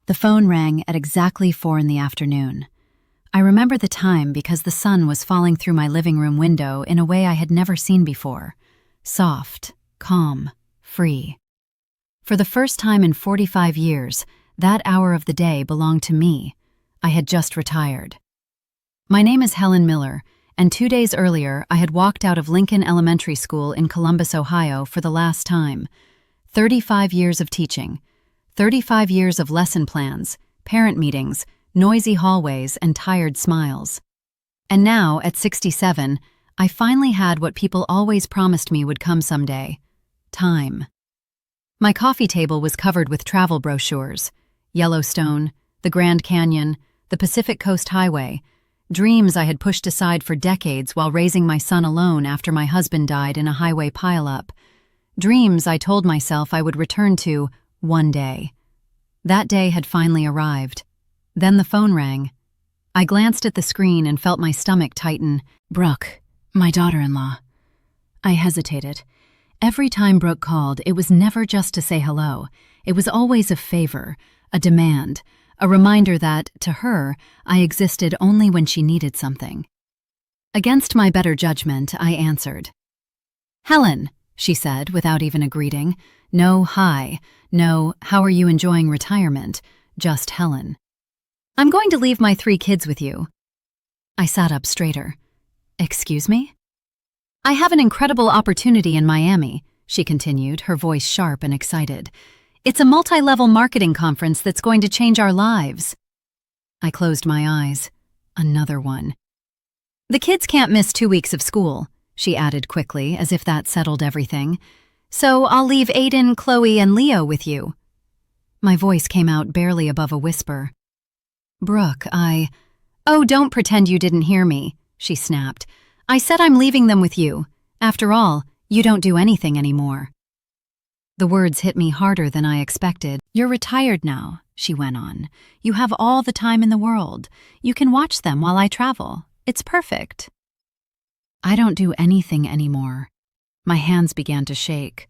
The phone rang at exactly 4 in the afternoon. I remember the time because the sun was falling through my living room window in a way I had never seen before. Soft, calm, free. For the first time in 45 years, that hour of the day belonged to me. I had just retired. My name is Helen Miller, and 2 days earlier I had walked out of Lincoln Elementary School in Columbus, Ohio for the last time. 35 years of teaching. 35 years of lesson plans, parent meetings, noisy hallways, and tired smiles. And now, at 67, I finally had what people always promised me would come someday: time. My coffee table was covered with travel brochures: Yellowstone, the Grand Canyon, the Pacific Coast Highway, dreams I had pushed aside for decades while raising my son alone after my husband died in a highway pileup. Dreams I told myself I would return to one day. That day had finally arrived. Then the phone rang. I glanced at the screen and felt my stomach tighten. Brooke, my daughter-in-law. I hesitated. Every time Brooke called, it was never just to say hello. It was always a favor, a demand, a reminder that, to her, I existed only when she needed something. Against my better judgment, I answered. "Helen," she said without even a greeting. No hi, no how are you enjoying retirement, just Helen. "I'm going to leave my 3 kids with you." I sat up straighter. "Excuse me?" "I have an incredible opportunity in Miami," she continued, her voice sharp and excited. "It's a multi-level marketing conference that's going to change our lives." I closed my eyes. Another one. "The kids can't miss 2 weeks of school," she added quickly, as if that settled everything. "So I'll leave Aiden, Chloe, and Leo with you." My voice came out barely above a whisper. "Brooke, Oh, don't pretend you didn't hear me," she snapped. "I said I'm leaving them with you. After all, you don't do anything anymore." The words hit me harder than I expected. "You're retired now," she went on. "You have all the time in the world. You can watch them while I travel. It's perfect." "I don't do anything anymore." My hands began to shake.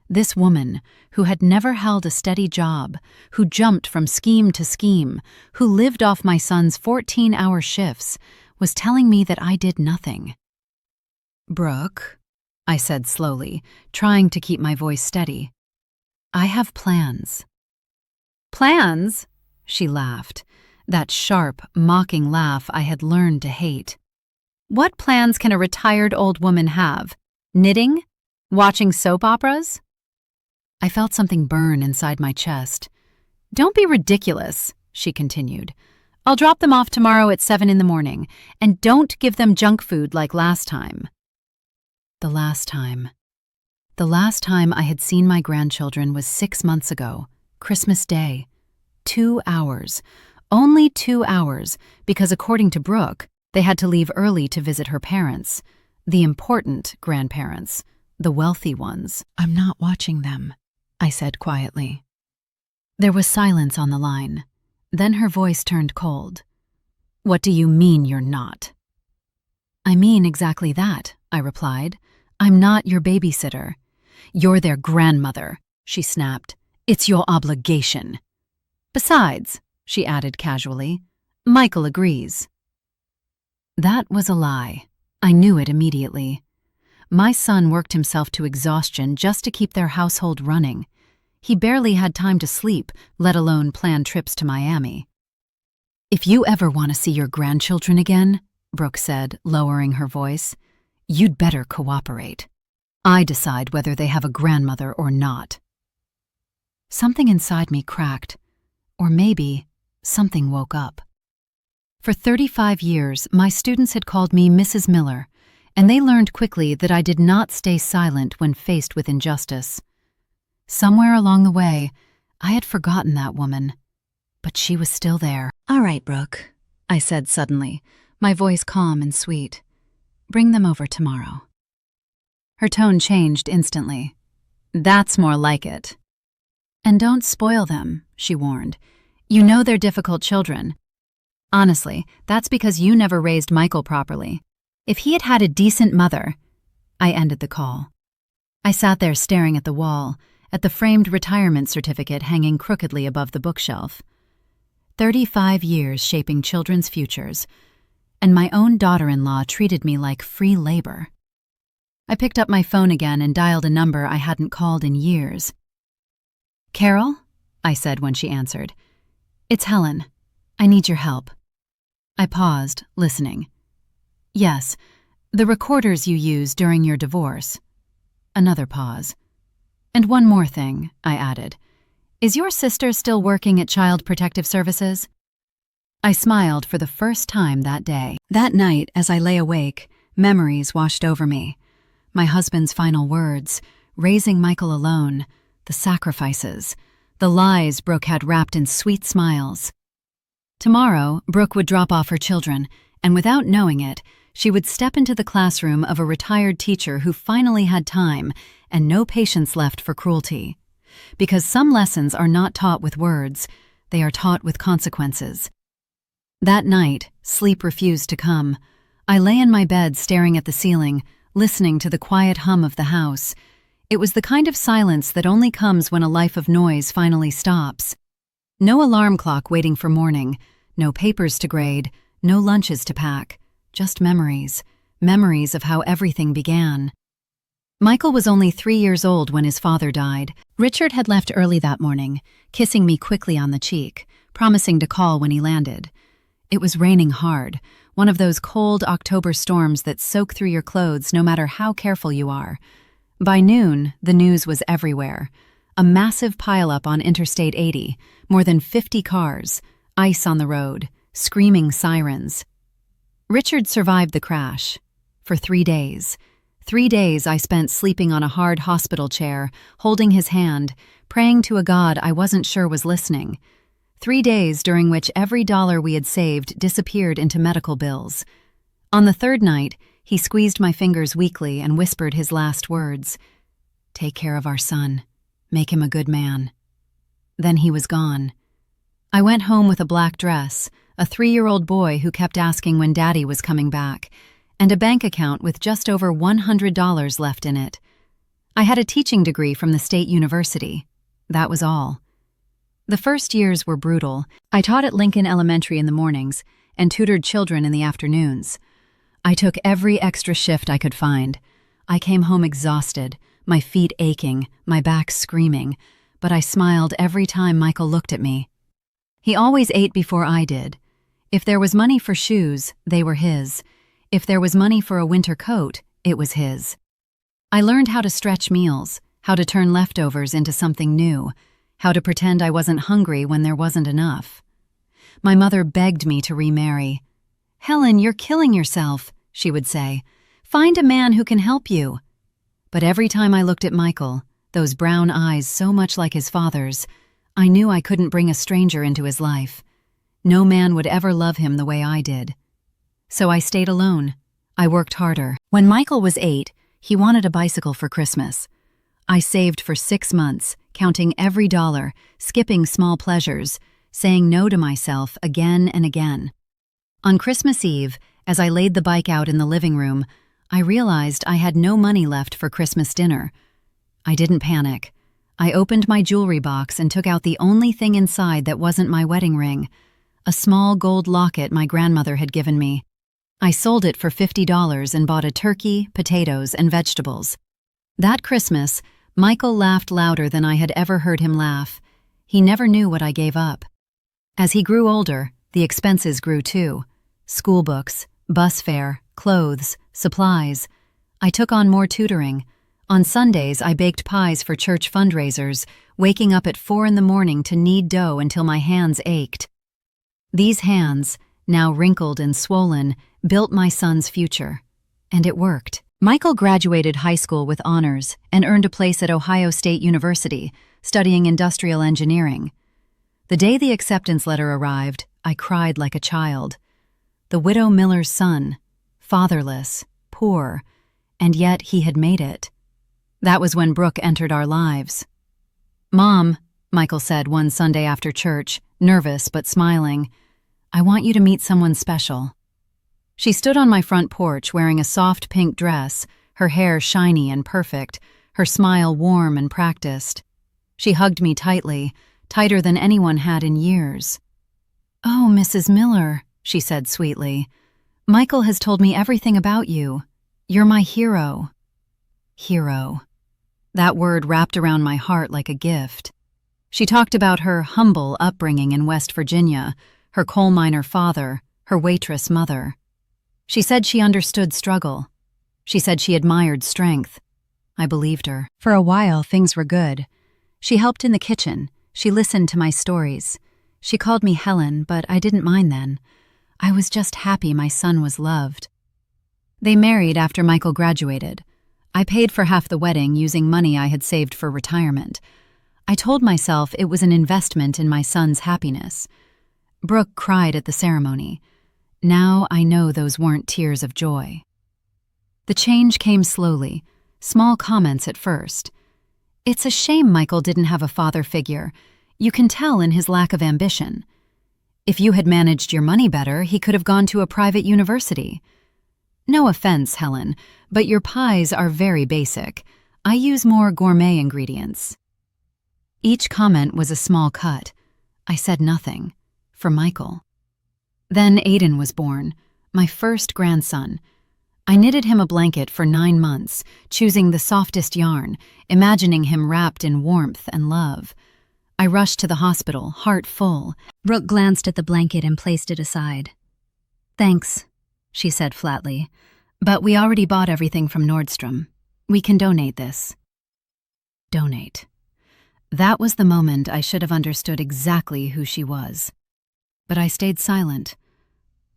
This woman, who had never held a steady job, who jumped from scheme to scheme, who lived off my son's 14-hour shifts, was telling me that I did nothing. "Brooke," I said slowly, trying to keep my voice steady, "I have plans." "Plans?" she laughed, that sharp, mocking laugh I had learned to hate. "What plans can a retired old woman have? Knitting? Watching soap operas?" I felt something burn inside my chest. "Don't be ridiculous," she continued. "I'll drop them off tomorrow at 7 in the morning, and don't give them junk food like last time." The last time. The last time I had seen my grandchildren was 6 months ago, Christmas Day. 2 hours. Only 2 hours, because according to Brooke, they had to leave early to visit her parents. The important grandparents. The wealthy ones. "I'm not watching them," I said quietly. There was silence on the line. Then her voice turned cold. "What do you mean you're not?" "I mean exactly that," I replied. "I'm not your babysitter." "You're their grandmother," she snapped. "It's your obligation." "Besides," she added casually, "Michael agrees." That was a lie. I knew it immediately. My son worked himself to exhaustion just to keep their household running. He barely had time to sleep, let alone plan trips to Miami. "If you ever want to see your grandchildren again," Brooke said, lowering her voice, "you'd better cooperate. I decide whether they have a grandmother or not." Something inside me cracked, or maybe something woke up. For 35 years, my students had called me Mrs. Miller, and they learned quickly that I did not stay silent when faced with injustice. Somewhere along the way, I had forgotten that woman, but she was still there. "All right, Brooke," I said suddenly, my voice calm and sweet. "Bring them over tomorrow." Her tone changed instantly. "That's more like it." "And don't spoil them," she warned. "You know they're difficult children. Honestly, that's because you never raised Michael properly. If he had had a decent mother—" I ended the call. I sat there staring at the wall, at the framed retirement certificate hanging crookedly above the bookshelf. 35 years shaping children's futures, and my own daughter-in-law treated me like free labor. I picked up my phone again and dialed a number I hadn't called in years. "Carol?" I said when she answered. "It's Helen. I need your help." I paused, listening. "Yes, the recorders you used during your divorce." Another pause. "And one more thing," I added. "Is your sister still working at Child Protective Services?" I smiled for the first time that day. That night, as I lay awake, memories washed over me. My husband's final words, raising Michael alone, the sacrifices, the lies Brooke had wrapped in sweet smiles. Tomorrow, Brooke would drop off her children, and without knowing it, she would step into the classroom of a retired teacher who finally had time and no patience left for cruelty. Because some lessons are not taught with words, they are taught with consequences. That night, sleep refused to come. I lay in my bed staring at the ceiling, listening to the quiet hum of the house. It was the kind of silence that only comes when a life of noise finally stops. No alarm clock waiting for morning, no papers to grade, no lunches to pack, just memories, memories of how everything began. Michael was only 3 years old when his father died. Richard had left early that morning, kissing me quickly on the cheek, promising to call when he landed. It was raining hard, one of those cold October storms that soak through your clothes no matter how careful you are. By noon, the news was everywhere. A massive pileup on Interstate 80, more than 50 cars, ice on the road, screaming sirens. Richard survived the crash. For 3 days. 3 days I spent sleeping on a hard hospital chair, holding his hand, praying to a God I wasn't sure was listening. 3 days during which every dollar we had saved disappeared into medical bills. On the third night, he squeezed my fingers weakly and whispered his last words. "Take care of our son. Make him a good man." Then he was gone. I went home with a black dress, a 3-year-old boy who kept asking when Daddy was coming back, and a bank account with just over $100 left in it. I had a teaching degree from the state university. That was all. The first years were brutal. I taught at Lincoln Elementary in the mornings and tutored children in the afternoons. I took every extra shift I could find. I came home exhausted, my feet aching, my back screaming, but I smiled every time Michael looked at me. He always ate before I did. If there was money for shoes, they were his. If there was money for a winter coat, it was his. I learned how to stretch meals, how to turn leftovers into something new, how to pretend I wasn't hungry when there wasn't enough. My mother begged me to remarry. "Helen, you're killing yourself," she would say. "Find a man who can help you." But every time I looked at Michael, those brown eyes so much like his father's, I knew I couldn't bring a stranger into his life. No man would ever love him the way I did. So I stayed alone. I worked harder. When Michael was 8, he wanted a bicycle for Christmas. I saved for 6 months, counting every dollar, skipping small pleasures, saying no to myself again and again. On Christmas Eve, as I laid the bike out in the living room, I realized I had no money left for Christmas dinner. I didn't panic. I opened my jewelry box and took out the only thing inside that wasn't my wedding ring, a small gold locket my grandmother had given me. I sold it for $50 and bought a turkey, potatoes, and vegetables. That Christmas, Michael laughed louder than I had ever heard him laugh. He never knew what I gave up. As he grew older, the expenses grew too. School books, bus fare, clothes, supplies. I took on more tutoring. On Sundays, I baked pies for church fundraisers, waking up at 4 in the morning to knead dough until my hands ached. These hands, now wrinkled and swollen, built my son's future. And it worked. Michael graduated high school with honors and earned a place at Ohio State University, studying industrial engineering. The day the acceptance letter arrived, I cried like a child. The widow miller's son, fatherless, poor, and yet he had made it. That was when Brooke entered our lives. "Mom," Michael said one Sunday after church, nervous but smiling, "I want you to meet someone special." She stood on my front porch wearing a soft pink dress, her hair shiny and perfect, her smile warm and practiced. She hugged me tightly, tighter than anyone had in years. "Oh, Mrs. Miller," she said sweetly. "Michael has told me everything about you. You're my hero." Hero. That word wrapped around my heart like a gift. She talked about her humble upbringing in West Virginia, her coal miner father, her waitress mother. She said she understood struggle. She said she admired strength. I believed her. For a while, things were good. She helped in the kitchen. She listened to my stories. She called me Helen, but I didn't mind then. I was just happy my son was loved. They married after Michael graduated. I paid for half the wedding using money I had saved for retirement. I told myself it was an investment in my son's happiness. Brooke cried at the ceremony. Now I know those weren't tears of joy. The change came slowly, small comments at first. "It's a shame Michael didn't have a father figure. You can tell in his lack of ambition. If you had managed your money better, he could have gone to a private university." "No offense, Helen, but your pies are very basic. I use more gourmet ingredients." Each comment was a small cut. I said nothing. For Michael. Then Aiden was born, my first grandson. I knitted him a blanket for 9 months, choosing the softest yarn, imagining him wrapped in warmth and love. I rushed to the hospital, heart full. Brooke glanced at the blanket and placed it aside. "Thanks," she said flatly, "but we already bought everything from Nordstrom. We can donate this." Donate. That was the moment I should have understood exactly who she was. But I stayed silent.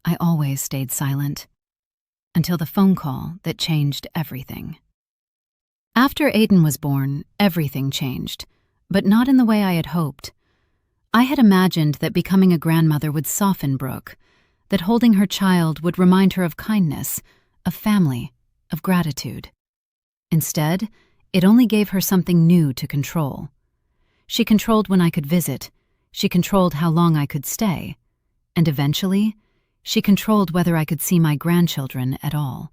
I always stayed silent. Until the phone call that changed everything. After Aiden was born, everything changed, but not in the way I had hoped. I had imagined that becoming a grandmother would soften Brooke, that holding her child would remind her of kindness, of family, of gratitude. Instead, it only gave her something new to control. She controlled when I could visit, she controlled how long I could stay, and eventually, she controlled whether I could see my grandchildren at all.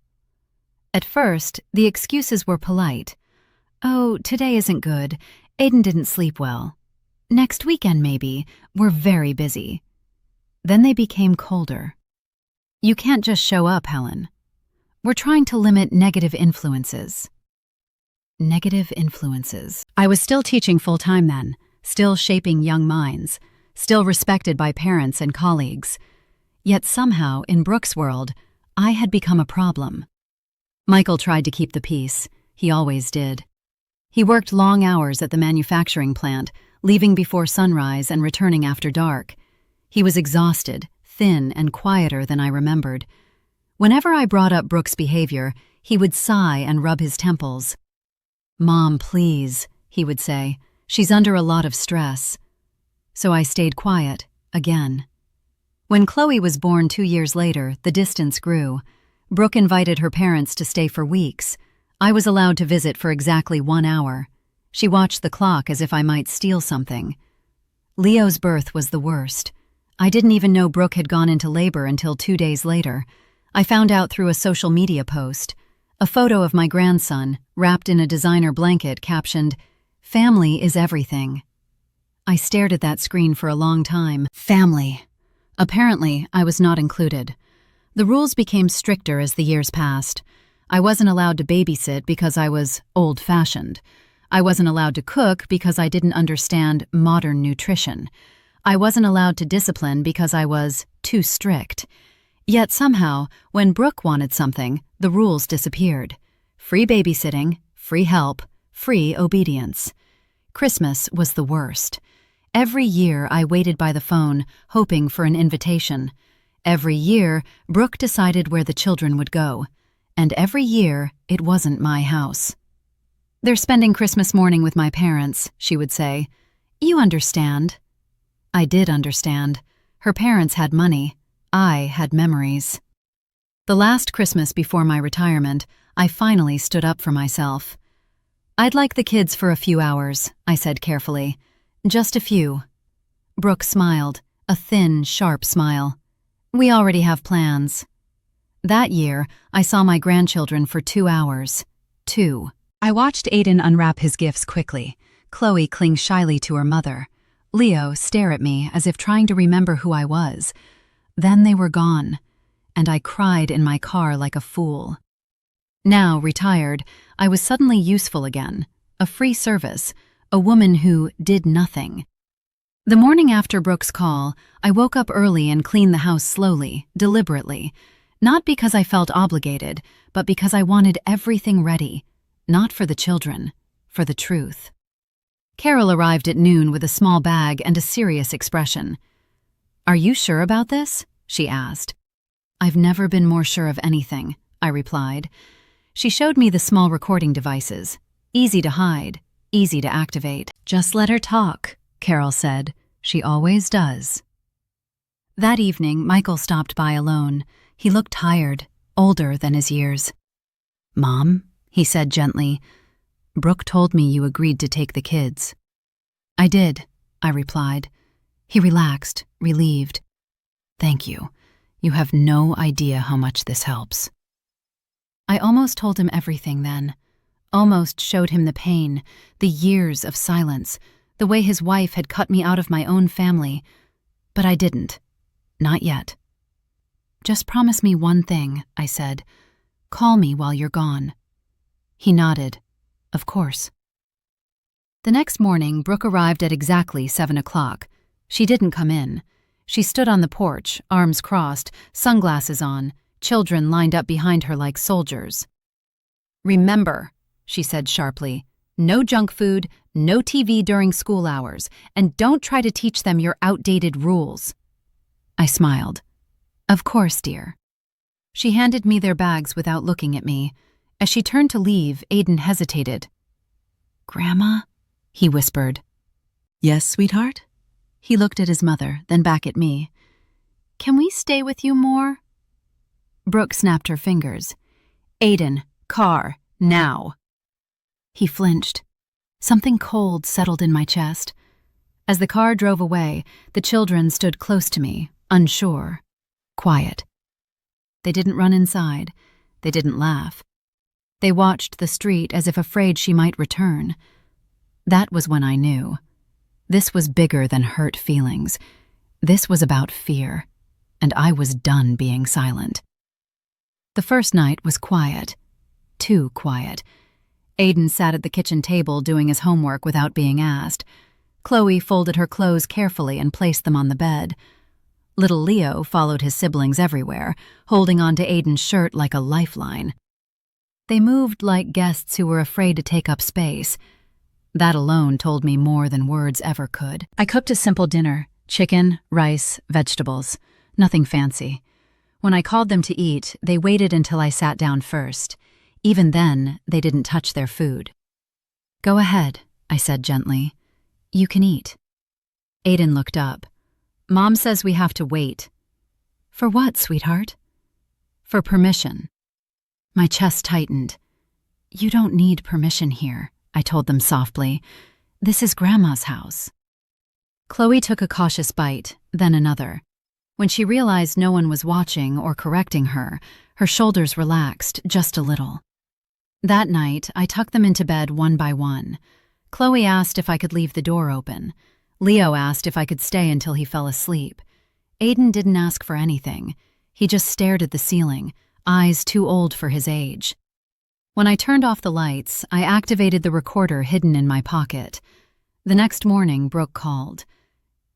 At first, the excuses were polite. "Oh, today isn't good. Aiden didn't sleep well. Next weekend, maybe. We're very busy." Then they became colder. "You can't just show up, Helen. We're trying to limit negative influences." Negative influences. I was still teaching full-time then, still shaping young minds, still respected by parents and colleagues. Yet somehow, in Brooke's world, I had become a problem. Michael tried to keep the peace. He always did. He worked long hours at the manufacturing plant, leaving before sunrise and returning after dark. He was exhausted, thin, and quieter than I remembered. Whenever I brought up Brooke's behavior, he would sigh and rub his temples. "Mom, please," he would say. "She's under a lot of stress." So I stayed quiet, again. When Chloe was born 2 years later, the distance grew. Brooke invited her parents to stay for weeks. I was allowed to visit for exactly 1 hour. She watched the clock as if I might steal something. Leo's birth was the worst. I didn't even know Brooke had gone into labor until 2 days later. I found out through a social media post. A photo of my grandson, wrapped in a designer blanket, captioned, "Family is everything." I stared at that screen for a long time. Family. Apparently, I was not included. The rules became stricter as the years passed. I wasn't allowed to babysit because I was old-fashioned. I wasn't allowed to cook because I didn't understand modern nutrition. I wasn't allowed to discipline because I was too strict. Yet somehow, when Brooke wanted something, the rules disappeared. Free babysitting, free help, free obedience. Christmas was the worst. Every year I waited by the phone, hoping for an invitation. Every year, Brooke decided where the children would go. And every year, it wasn't my house. "They're spending Christmas morning with my parents," she would say. "You understand." I did understand. Her parents had money. I had memories. The last Christmas before my retirement, I finally stood up for myself. "I'd like the kids for a few hours," I said carefully. "Just a few." Brooke smiled, a thin, sharp smile. "We already have plans." That year, I saw my grandchildren for 2 hours. 2. I watched Aiden unwrap his gifts quickly. Chloe cling shyly to her mother. Leo stare at me as if trying to remember who I was. Then they were gone, and I cried in my car like a fool. Now, retired, I was suddenly useful again, a free service, a woman who did nothing. The morning after Brooke's call, I woke up early and cleaned the house slowly, deliberately, not because I felt obligated, but because I wanted everything ready, not for the children, for the truth. Carol arrived at noon with a small bag and a serious expression. "Are you sure about this?" she asked. "I've never been more sure of anything," I replied. She showed me the small recording devices. Easy to hide, easy to activate. "Just let her talk," Carol said. "She always does." That evening, Michael stopped by alone. He looked tired, older than his years. "Mom," he said gently, "Brooke told me you agreed to take the kids." "I did," I replied. He relaxed, relieved. "Thank you. You have no idea how much this helps." I almost told him everything then. Almost showed him the pain, the years of silence, the way his wife had cut me out of my own family. But I didn't. Not yet. "Just promise me one thing," I said. "Call me while you're gone." He nodded. "Of course." The next morning, Brooke arrived at exactly 7 o'clock. She didn't come in. She stood on the porch, arms crossed, sunglasses on, children lined up behind her like soldiers. "Remember," she said sharply, "no junk food, no TV during school hours, and don't try to teach them your outdated rules." I smiled. "Of course, dear." She handed me their bags without looking at me. As she turned to leave, Aiden hesitated. "Grandma?" he whispered. "Yes, sweetheart?" He looked at his mother, then back at me. "Can we stay with you more?" Brooke snapped her fingers. "Aiden, car, now." He flinched. Something cold settled in my chest. As the car drove away, the children stood close to me, unsure, quiet. They didn't run inside. They didn't laugh. They watched the street as if afraid she might return. That was when I knew. This was bigger than hurt feelings. This was about fear, and I was done being silent. The first night was quiet. Too quiet. Aiden sat at the kitchen table doing his homework without being asked. Chloe folded her clothes carefully and placed them on the bed. Little Leo followed his siblings everywhere, holding on to Aiden's shirt like a lifeline. They moved like guests who were afraid to take up space. That alone told me more than words ever could. I cooked a simple dinner: chicken, rice, vegetables. Nothing fancy. When I called them to eat, they waited until I sat down first. Even then, they didn't touch their food. "Go ahead," I said gently. "You can eat." Aiden looked up. "Mom says we have to wait." "For what, sweetheart?" "For permission." My chest tightened. "You don't need permission here," I told them softly. "This is Grandma's house." Chloe took a cautious bite, then another. When she realized no one was watching or correcting her, her shoulders relaxed just a little. That night, I tucked them into bed one by one. Chloe asked if I could leave the door open. Leo asked if I could stay until he fell asleep. Aiden didn't ask for anything. He just stared at the ceiling, eyes too old for his age. When I turned off the lights, I activated the recorder hidden in my pocket. The next morning, Brooke called.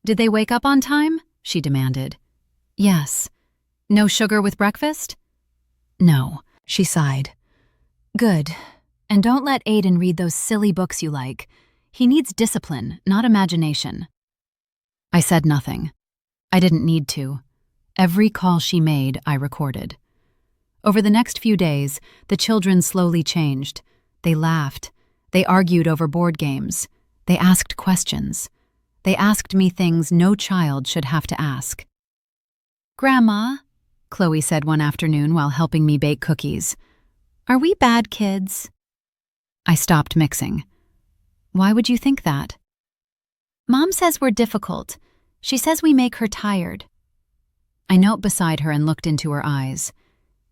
"Did they wake up on time?" she demanded. "Yes." "No sugar with breakfast?" "No," she sighed. "Good. And don't let Aiden read those silly books you like. He needs discipline, not imagination." I said nothing. I didn't need to. Every call she made, I recorded. Over the next few days, the children slowly changed. They laughed. They argued over board games. They asked questions. They asked me things no child should have to ask. "Grandma," Chloe said one afternoon while helping me bake cookies, "are we bad kids?" I stopped mixing. "Why would you think that?" "Mom says we're difficult. She says we make her tired." I knelt beside her and looked into her eyes.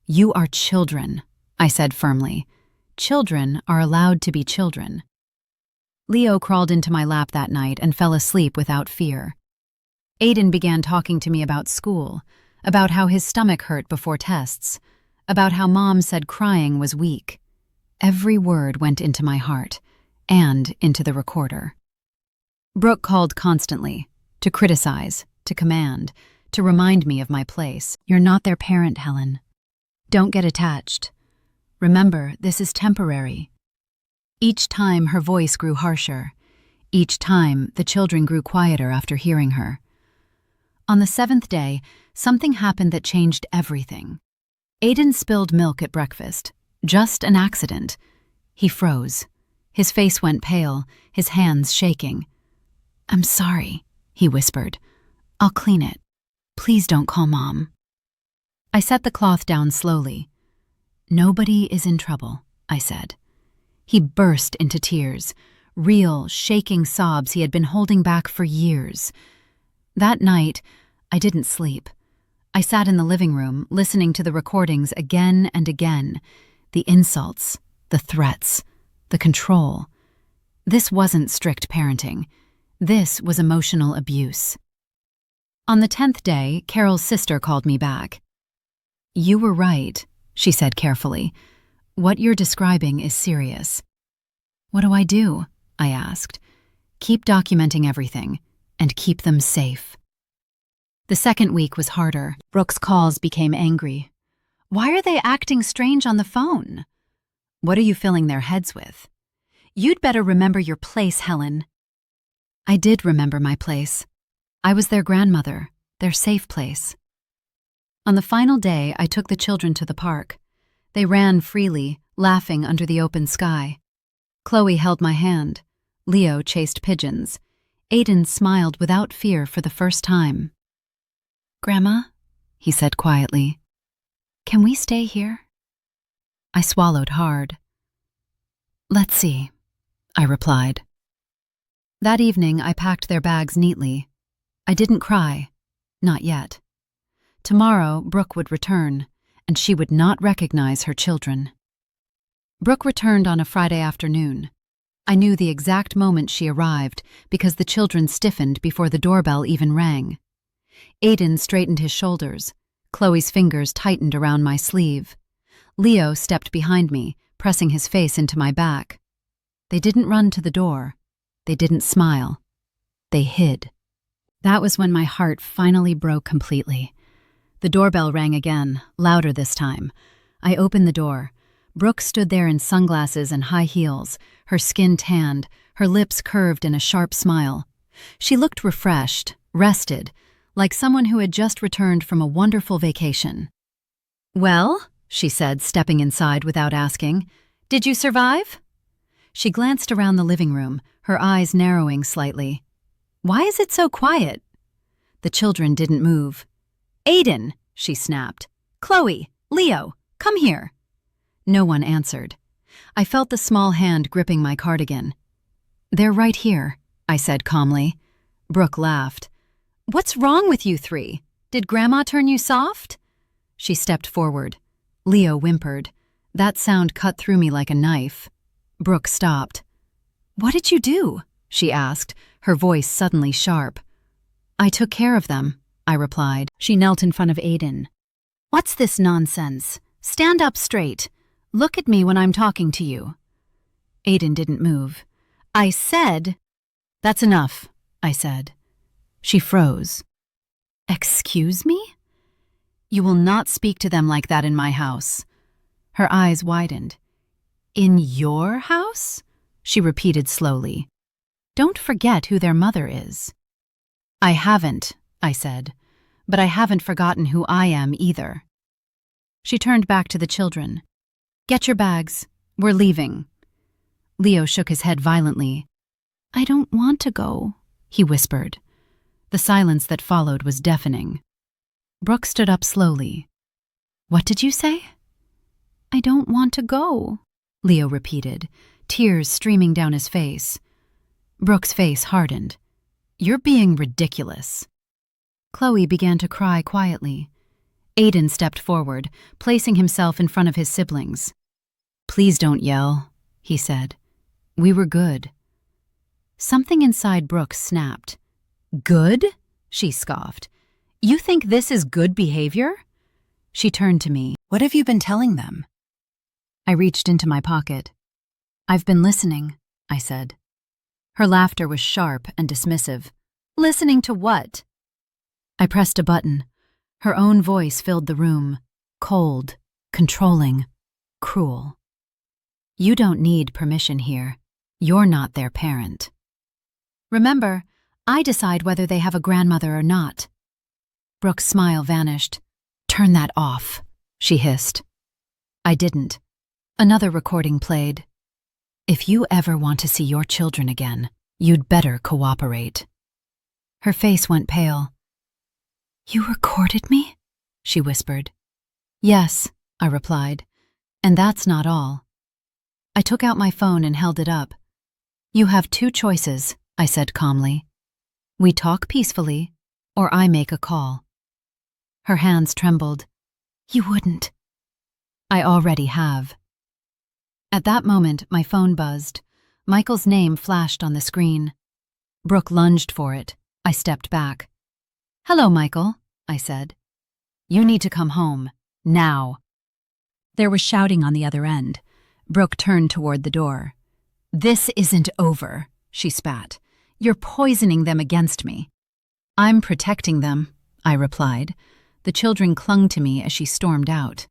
"You are children," I said firmly. "Children are allowed to be children." Leo crawled into my lap that night and fell asleep without fear. Aiden began talking to me about school, about how his stomach hurt before tests, about how Mom said crying was weak. Every word went into my heart, and into the recorder. Brooke called constantly, to criticize, to command, to remind me of my place. You're not their parent, Helen. Don't get attached. Remember, this is temporary. Each time her voice grew harsher. Each time the children grew quieter after hearing her. On the 7th day, something happened that changed everything. Aiden spilled milk at breakfast. Just an accident. He froze. His face went pale, his hands shaking. "I'm sorry," he whispered. "I'll clean it. Please don't call Mom." I set the cloth down slowly. "Nobody is in trouble," I said. He burst into tears, real, shaking sobs he had been holding back for years. That night, I didn't sleep. I sat in the living room, listening to the recordings again and again. The insults, the threats, the control. This wasn't strict parenting. This was emotional abuse. On the 10th day, Carol's sister called me back. "You were right," she said carefully. "What you're describing is serious." "What do I do?" I asked. "Keep documenting everything, and keep them safe." The second week was harder. Brooke's calls became angry. "Why are they acting strange on the phone? What are you filling their heads with? You'd better remember your place, Helen." I did remember my place. I was their grandmother, their safe place. On the final day, I took the children to the park. They ran freely, laughing under the open sky. Chloe held my hand. Leo chased pigeons. Aiden smiled without fear for the first time. "Grandma," he said quietly, "can we stay here?" I swallowed hard. "Let's see," I replied. That evening, I packed their bags neatly. I didn't cry. Not yet. Tomorrow, Brooke would return, and she would not recognize her children. Brooke returned on a Friday afternoon. I knew the exact moment she arrived because the children stiffened before the doorbell even rang. Aiden straightened his shoulders. Chloe's fingers tightened around my sleeve. Leo stepped behind me, pressing his face into my back. They didn't run to the door. They didn't smile. They hid. That was when my heart finally broke completely. The doorbell rang again, louder this time. I opened the door. Brooke stood there in sunglasses and high heels, her skin tanned, her lips curved in a sharp smile. She looked refreshed, rested, like someone who had just returned from a wonderful vacation. "Well," she said, stepping inside without asking, "did you survive?" She glanced around the living room, her eyes narrowing slightly. "Why is it so quiet?" The children didn't move. "Aiden," she snapped. "Chloe, Leo, come here." No one answered. I felt the small hand gripping my cardigan. "They're right here," I said calmly. Brooke laughed. "What's wrong with you three? Did Grandma turn you soft?" She stepped forward. Leo whimpered. That sound cut through me like a knife. Brooke stopped. "What did you do?" she asked, her voice suddenly sharp. "I took care of them," I replied. She knelt in front of Aiden. "What's this nonsense? Stand up straight. Look at me when I'm talking to you." Aiden didn't move. "I said—" "That's enough," I said. She froze. "Excuse me?" "You will not speak to them like that in my house." Her eyes widened. "In your house?" she repeated slowly. "Don't forget who their mother is." "I haven't," I said, "but I haven't forgotten who I am either." She turned back to the children. "Get your bags. We're leaving." Leo shook his head violently. "I don't want to go," he whispered. The silence that followed was deafening. Brooke stood up slowly. "What did you say?" "I don't want to go," Leo repeated, tears streaming down his face. Brooke's face hardened. "You're being ridiculous." Chloe began to cry quietly. Aiden stepped forward, placing himself in front of his siblings. "Please don't yell," he said. "We were good." Something inside Brooke snapped. Good? She scoffed. You think this is good behavior? She turned to me. What have you been telling them? I reached into my pocket. I've been listening, I said. Her laughter was sharp and dismissive. Listening to what? I pressed a button. Her own voice filled the room. Cold, controlling, cruel. You don't need permission here. You're not their parent. Remember, I decide whether they have a grandmother or not. Brooke's smile vanished. Turn that off, she hissed. I didn't. Another recording played. If you ever want to see your children again, you'd better cooperate. Her face went pale. You recorded me? She whispered. Yes, I replied. And that's not all. I took out my phone and held it up. You have two choices, I said calmly. We talk peacefully, or I make a call. Her hands trembled. You wouldn't. I already have. At that moment, my phone buzzed. Michael's name flashed on the screen. Brooke lunged for it. I stepped back. Hello, Michael, I said. You need to come home. Now. There was shouting on the other end. Brooke turned toward the door. This isn't over, she spat. You're poisoning them against me. I'm protecting them, I replied. The children clung to me as she stormed out.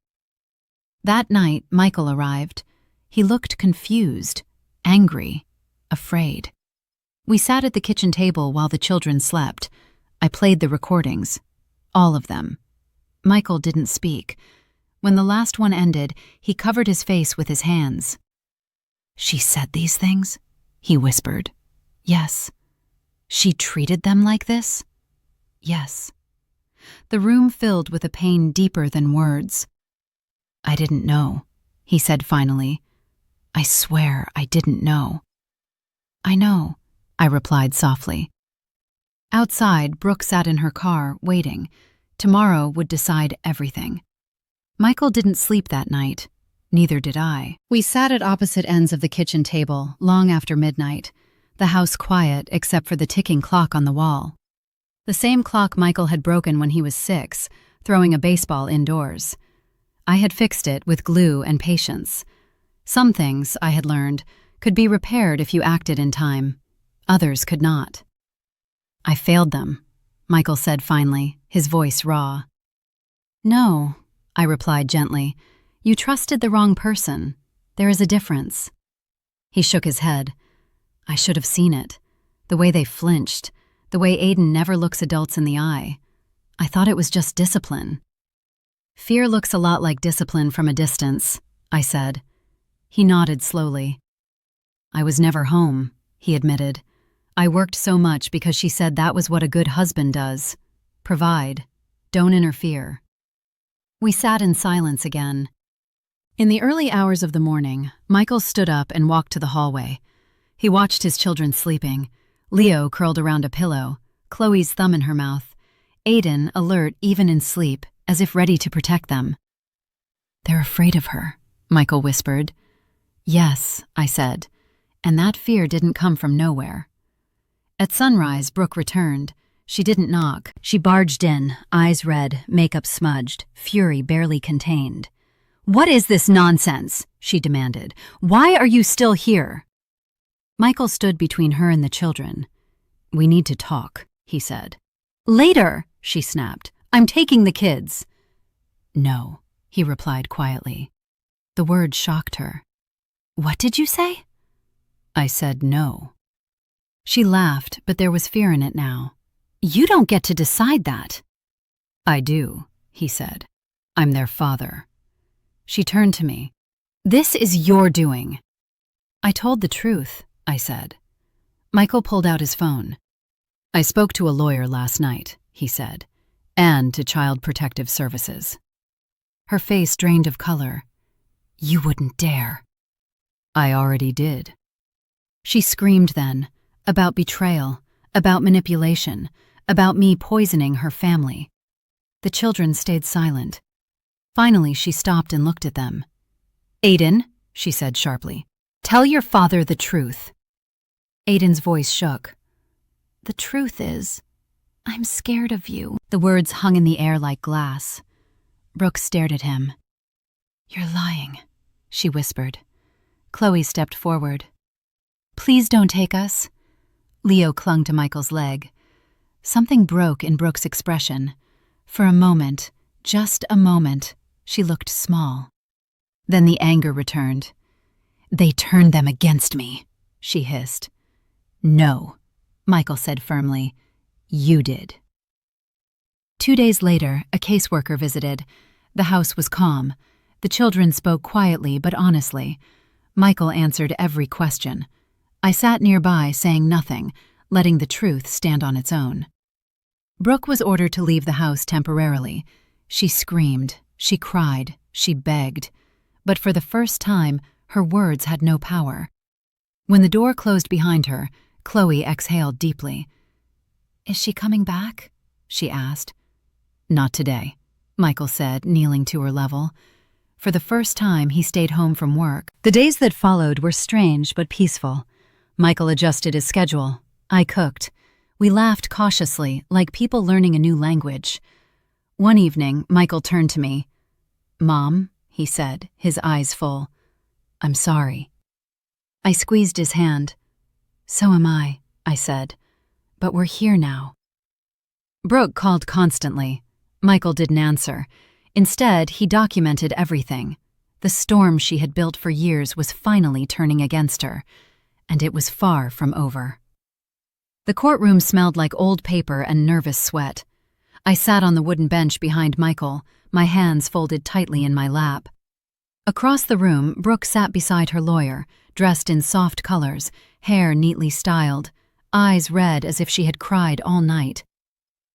That night, Michael arrived. He looked confused, angry, afraid. We sat at the kitchen table while the children slept. I played the recordings. All of them. Michael didn't speak. When the last one ended, he covered his face with his hands. She said these things? He whispered. Yes. She treated them like this? Yes. The room filled with a pain deeper than words. I didn't know, he said finally. I swear I didn't know. I know, I replied softly. Outside, Brooke sat in her car, waiting. Tomorrow would decide everything. Michael didn't sleep that night. Neither did I. We sat at opposite ends of the kitchen table, long after midnight, the house quiet except for the ticking clock on the wall. The same clock Michael had broken when he was 6, throwing a baseball indoors. I had fixed it with glue and patience. Some things, I had learned, could be repaired if you acted in time. Others could not. I failed them, Michael said finally, his voice raw. No, I replied gently. You trusted the wrong person. There is a difference. He shook his head. I should have seen it. The way they flinched. The way Aiden never looks adults in the eye. I thought it was just discipline. Fear looks a lot like discipline from a distance, I said. He nodded slowly. I was never home, he admitted. I worked so much because she said that was what a good husband does. Provide. Don't interfere. We sat in silence again. In the early hours of the morning, Michael stood up and walked to the hallway. He watched his children sleeping. Leo curled around a pillow, Chloe's thumb in her mouth. Aiden alert even in sleep, as if ready to protect them. They're afraid of her, Michael whispered. Yes, I said, and that fear didn't come from nowhere. At sunrise, Brooke returned. She didn't knock. She barged in, eyes red, makeup smudged, fury barely contained. What is this nonsense? She demanded. Why are you still here? Michael stood between her and the children. We need to talk, he said. Later, she snapped. I'm taking the kids. No, he replied quietly. The word shocked her. What did you say? I said no. She laughed, but there was fear in it now. You don't get to decide that. I do, he said. I'm their father. She turned to me. This is your doing. I told the truth, I said. Michael pulled out his phone. I spoke to a lawyer last night, he said, and to Child Protective Services. Her face drained of color. You wouldn't dare. I already did. She screamed then, about betrayal, about manipulation, about me poisoning her family. The children stayed silent. Finally, she stopped and looked at them. Aiden, she said sharply, tell your father the truth. Aiden's voice shook. "The truth is, I'm scared of you." The words hung in the air like glass. Brooke stared at him. "You're lying," she whispered. Chloe stepped forward. "Please don't take us." Leo clung to Michael's leg. Something broke in Brooke's expression. For a moment, just a moment, she looked small. Then the anger returned. "They turned them against me," she hissed. "No," Michael said firmly. "You did." 2 days later, a caseworker visited. The house was calm. The children spoke quietly but honestly. Michael answered every question. I sat nearby, saying nothing, letting the truth stand on its own. Brooke was ordered to leave the house temporarily. She screamed, she cried, she begged. But for the first time, her words had no power. When the door closed behind her, Chloe exhaled deeply. "Is she coming back?" she asked. "Not today," Michael said, kneeling to her level. For the first time, he stayed home from work. The days that followed were strange but peaceful. Michael adjusted his schedule. I cooked. We laughed cautiously, like people learning a new language. One evening, Michael turned to me. "Mom," he said, his eyes full. "I'm sorry." I squeezed his hand. "So am I said. "But we're here now." Brooke called constantly. Michael didn't answer. Instead, he documented everything. The storm she had built for years was finally turning against her, and it was far from over. The courtroom smelled like old paper and nervous sweat. I sat on the wooden bench behind Michael, my hands folded tightly in my lap. Across the room, Brooke sat beside her lawyer, dressed in soft colors, hair neatly styled, eyes red as if she had cried all night.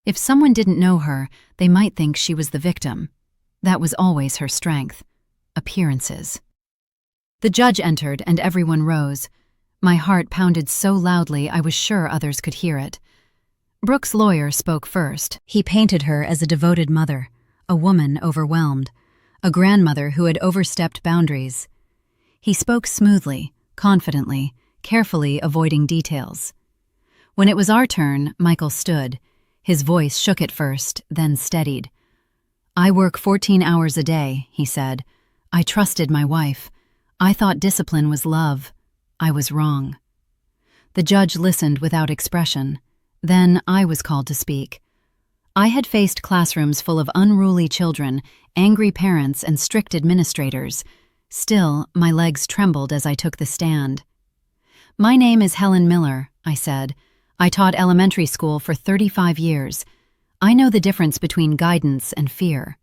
If someone didn't know her, they might think she was the victim. That was always her strength. Appearances. The judge entered and everyone rose. My heart pounded so loudly I was sure others could hear it. Brooke's lawyer spoke first. He painted her as a devoted mother, a woman overwhelmed, a grandmother who had overstepped boundaries. He spoke smoothly, confidently, carefully avoiding details. When it was our turn, Michael stood. His voice shook at first, then steadied. "I work 14 hours a day," he said. "I trusted my wife. I thought discipline was love. I was wrong." The judge listened without expression. Then I was called to speak. I had faced classrooms full of unruly children, angry parents, and strict administrators. Still, my legs trembled as I took the stand. "My name is Helen Miller," I said. "I taught elementary school for 35 years. I know the difference between guidance and fear."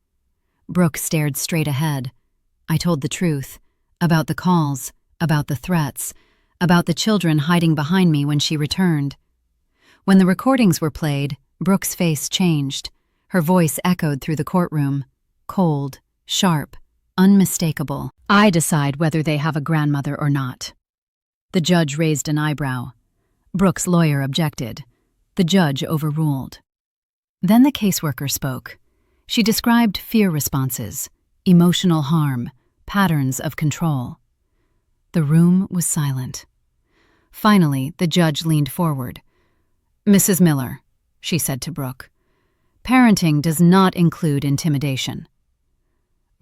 Brooke stared straight ahead. I told the truth, about the calls, about the threats, about the children hiding behind me when she returned. When the recordings were played, Brooke's face changed. Her voice echoed through the courtroom, cold, sharp, unmistakable. "I decide whether they have a grandmother or not." The judge raised an eyebrow. Brooke's lawyer objected. The judge overruled. Then the caseworker spoke. She described fear responses, emotional harm, patterns of control. The room was silent. Finally, the judge leaned forward. "Mrs. Miller," she said to Brooke, "parenting does not include intimidation."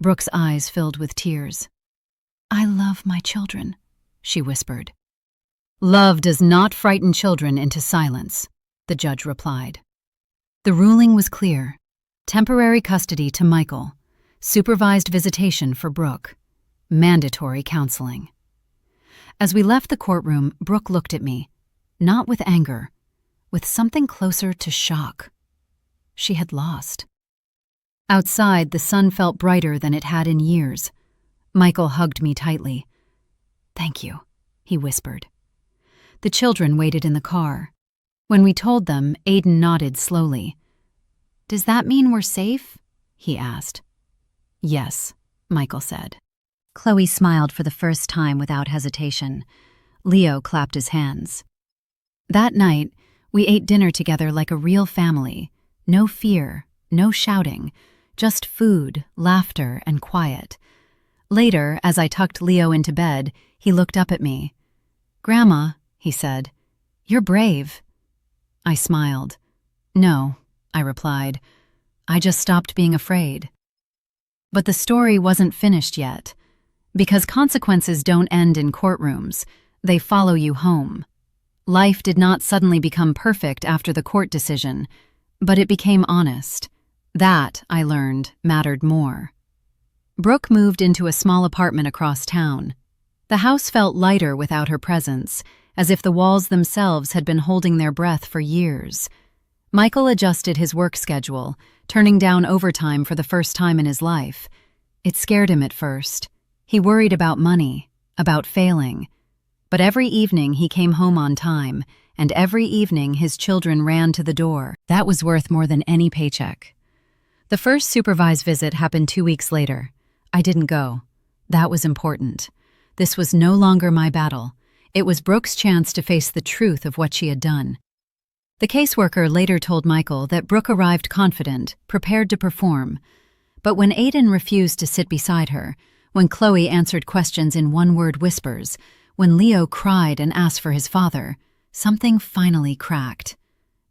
Brooke's eyes filled with tears. "I love my children," she whispered. "Love does not frighten children into silence," the judge replied. The ruling was clear. Temporary custody to Michael, supervised visitation for Brooke, mandatory counseling. As we left the courtroom, Brooke looked at me, not with anger, with something closer to shock. She had lost. Outside, the sun felt brighter than it had in years. Michael hugged me tightly. "Thank you," he whispered. The children waited in the car. When we told them, Aiden nodded slowly. "Does that mean we're safe?" he asked. "Yes," Michael said. Chloe smiled for the first time without hesitation. Leo clapped his hands. That night, we ate dinner together like a real family. No fear, no shouting, just food, laughter, and quiet. Later, as I tucked Leo into bed, he looked up at me. "Grandma," he said, You're brave. I smiled. No, I replied. I just stopped being afraid. But the story wasn't finished yet. Because consequences don't end in courtrooms, they follow you home. Life did not suddenly become perfect after the court decision, but it became honest. That, I learned, mattered more. Brooke moved into a small apartment across town. The house felt lighter without her presence, as if the walls themselves had been holding their breath for years. Michael adjusted his work schedule, turning down overtime for the first time in his life. It scared him at first. He worried about money, about failing. But every evening he came home on time, and every evening his children ran to the door. That was worth more than any paycheck. The first supervised visit happened 2 weeks later. I didn't go. That was important. This was no longer my battle. It was Brooke's chance to face the truth of what she had done. The caseworker later told Michael that Brooke arrived confident, prepared to perform. But when Aiden refused to sit beside her, when Chloe answered questions in one-word whispers, when Leo cried and asked for his father, something finally cracked.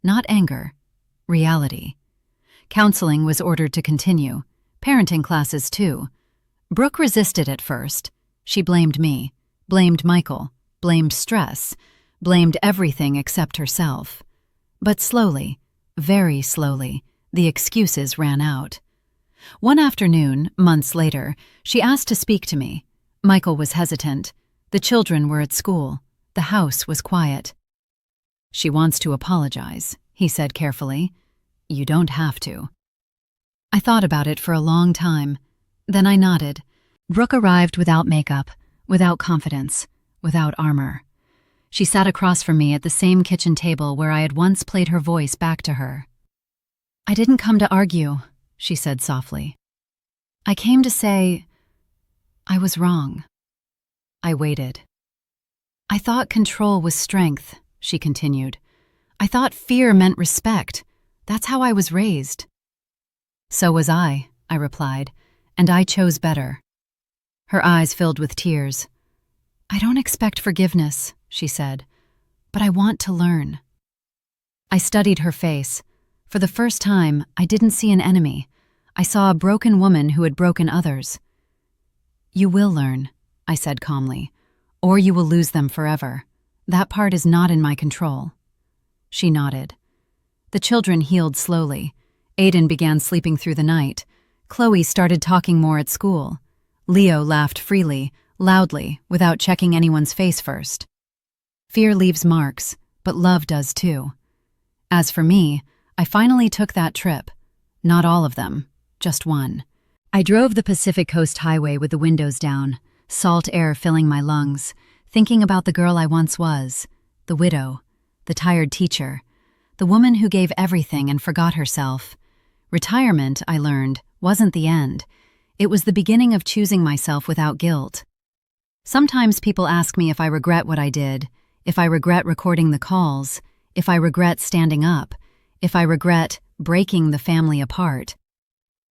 Not anger, reality. Counseling was ordered to continue, parenting classes too. Brooke resisted at first. She blamed me, blamed Michael, blamed stress, blamed everything except herself. But slowly, very slowly, the excuses ran out. One afternoon, months later, she asked to speak to me. Michael was hesitant. The children were at school. The house was quiet. She wants to apologize, he said carefully. You don't have to. I thought about it for a long time. Then I nodded. Brooke arrived without makeup, without confidence, without armor. She sat across from me at the same kitchen table where I had once played her voice back to her. I didn't come to argue, she said softly. I came to say I was wrong. I waited. I thought control was strength, she continued. I thought fear meant respect. That's how I was raised. So was I replied, and I chose better. Her eyes filled with tears. I don't expect forgiveness, she said, but I want to learn. I studied her face. For the first time, I didn't see an enemy. I saw a broken woman who had broken others. You will learn, I said calmly, or you will lose them forever. That part is not in my control. She nodded. The children healed slowly. Aiden began sleeping through the night. Chloe started talking more at school. Leo laughed freely, loudly, without checking anyone's face first. Fear leaves marks, but love does too. As for me, I finally took that trip. Not all of them, just one. I drove the Pacific Coast Highway with the windows down, salt air filling my lungs, thinking about the girl I once was, the widow, the tired teacher, the woman who gave everything and forgot herself. Retirement, I learned, wasn't the end. It was the beginning of choosing myself without guilt. Sometimes people ask me if I regret what I did, if I regret recording the calls, if I regret standing up, if I regret breaking the family apart.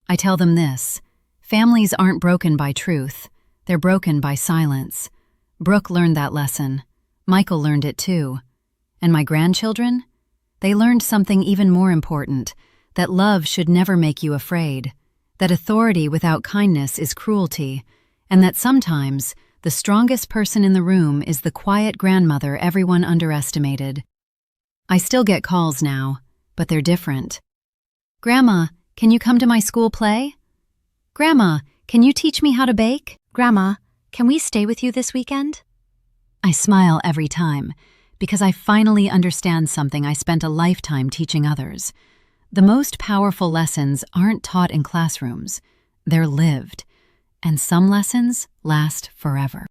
I tell them this: families aren't broken by truth, they're broken by silence. Brooke learned that lesson. Michael learned it too. And my grandchildren? They learned something even more important, that love should never make you afraid, that authority without kindness is cruelty, and that sometimes the strongest person in the room is the quiet grandmother everyone underestimated. I still get calls now, but they're different. Grandma, can you come to my school play? Grandma, can you teach me how to bake? Grandma, can we stay with you this weekend? I smile every time, because I finally understand something I spent a lifetime teaching others. The most powerful lessons aren't taught in classrooms. They're lived. And some lessons last forever.